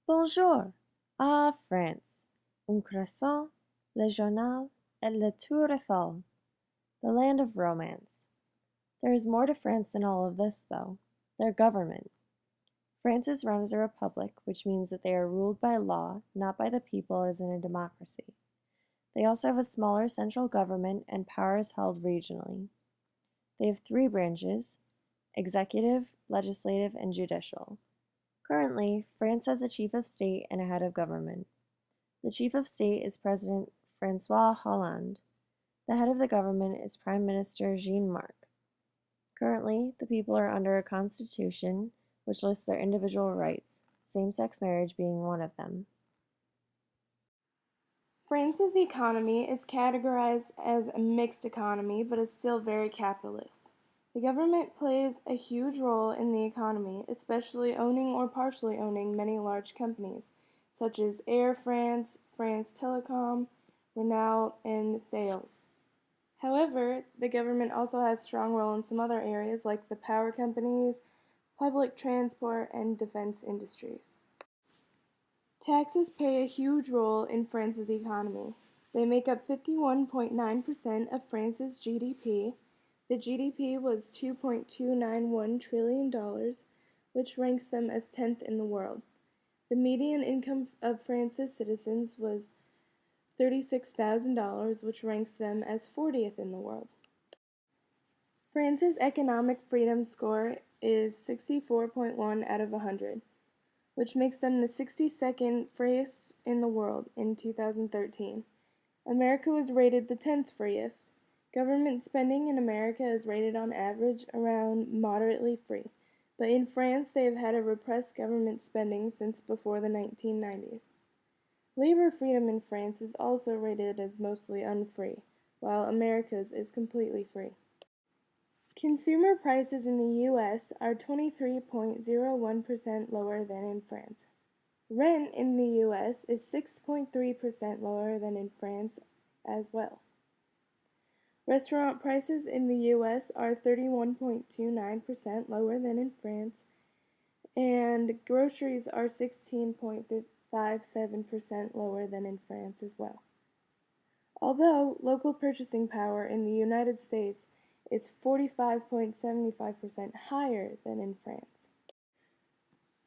Bonjour! Ah, France! Un croissant, le journal, et la tour Eiffel. The land of romance. There is more to France than all of this, though. Their government. France is run as a republic, which means that they are ruled by law, not by the people as in a democracy. They also have a smaller central government, and power is held regionally. They have three branches: executive, legislative, and judicial. Currently, France has a chief of state and a head of government. The chief of state is President François Hollande. The head of the government is Prime Minister Jean-Marc. Currently, the people are under a constitution which lists their individual rights, same-sex marriage being one of them. France's economy is categorized as a mixed economy, but is still very capitalist. The government plays a huge role in the economy, especially owning or partially owning many large companies, such as Air France, France Telecom, Renault, and Thales. However, the government also has a strong role in some other areas like the power companies, public transport, and defense industries. Taxes play a huge role in France's economy. They make up 51.9% of France's GDP. The GDP was $2.291 trillion, which ranks them as 10th in the world. The median income of France's citizens was $36,000, which ranks them as 40th in the world. France's economic freedom score is 64.1 out of 100, which makes them the 62nd freest in the world in 2013. America was rated the 10th freest. Government spending in America is rated on average around moderately free, but in France they have had a repressed government spending since before the 1990s. Labor freedom in France is also rated as mostly unfree, while America's is completely free. Consumer prices in the U.S. are 23.01% lower than in France. Rent in the U.S. is 6.3% lower than in France as well. Restaurant prices in the U.S. are 31.29% lower than in France, and groceries are 16.57% lower than in France as well. Although local purchasing power in the United States is 45.75% higher than in France.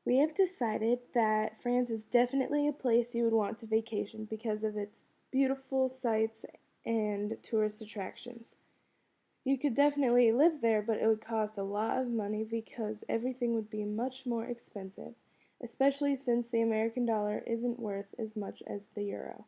We have decided that France is definitely a place you would want to vacation because of its beautiful sights and tourist attractions. You could definitely live there, but it would cost a lot of money because everything would be much more expensive, especially since the American dollar isn't worth as much as the euro.